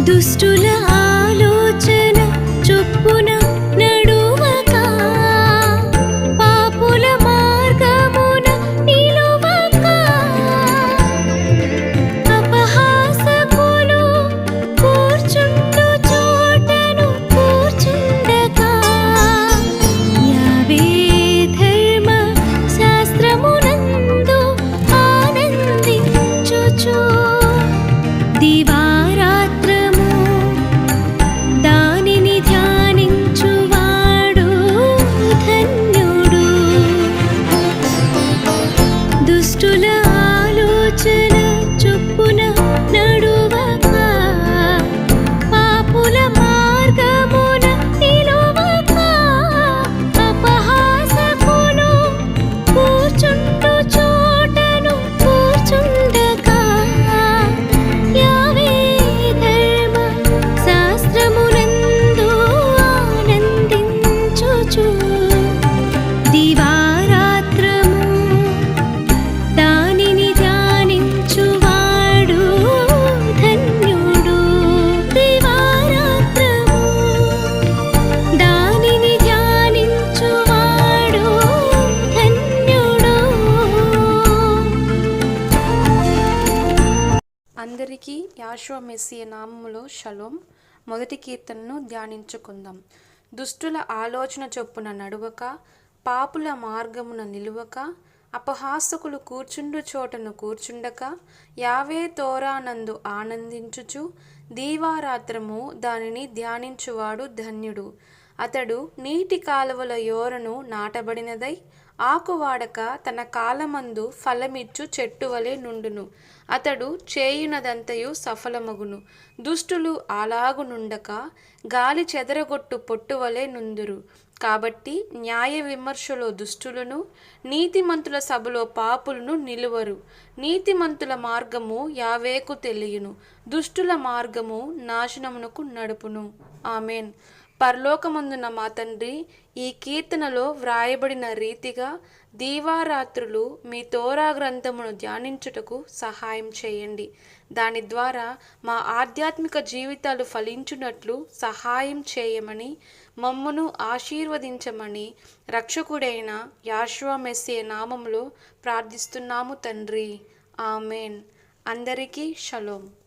దుష్టుల ఆలోచన చొప్పున నడువక, పాపుల మార్గమున నిలువక, అపహాసకులు కూర్చుండు చోటను కూర్చుండక, యావే ధర్మ శాస్త్రమునందు ఆనందించుచు దివారాత్రము దానిని ధ్యానించువాడు ధన్యుడు. దుష్టుల ఆలోచన చొప్పున నడువక, పాపుల మార్గమున నిలువక, అపహాసకులు కూర్చుండు చోటను కూర్చుండక, యావే ధర్మ శాస్త్రమునందు ఆనందించుచు దివారాత్రము దానిని ధ్యానించువాడు ధన్యుడు. దివారాత్రము దానిని ధ్యానించువాడు ధన్యుడు. అందరికీ యాషువ మెస్సియ నామములో షలోం. మొదటి కీర్తనను ధ్యానించుకుందాం. దుష్టుల ఆలోచన చొప్పున నడువక, పాపుల మార్గమున నిలువక, అపహాసకులు కూర్చుండు చోటను కూర్చుండక, యావే తోరానందు ఆనందించుచు దీవారాత్రము దానిని ధ్యానించువాడు ధన్యుడు. అతడు నీటి కాలువల యోరను నాటబడినదై ఆకువాడక తన కాలమందు ఫలమిచ్చు చెట్టు వలె నుండును. అతడు చేయునదంతయు సఫలమగును. దుష్టులు అలాగునుండక గాలి చెదరగొట్టు పొట్టువలే నుందురు. కాబట్టి న్యాయ విమర్శలో దుష్టులను, నీతిమంతుల సభలో పాపులను నిలువరు. నీతిమంతుల మార్గము యావేకు తెలియును, దుష్టుల మార్గము నాశనమునకు నడుపును. ఆమెన్. పరలోకమందున్న మా తండ్రి, ఈ కీర్తనలో వ్రాయబడిన రీతిగా దీవారాత్రులు మీ తోరా గ్రంథమును ధ్యానించుటకు సహాయం చేయండి. దాని ద్వారా మా ఆధ్యాత్మిక జీవితాలు ఫలించున్నట్లు సహాయం చేయమని, మమ్మును ఆశీర్వదించమని రక్షకుడైన యాషువ మెస్సియ నామములో ప్రార్థిస్తున్నాము తండ్రి. ఆమెన్. అందరికీ షలోం.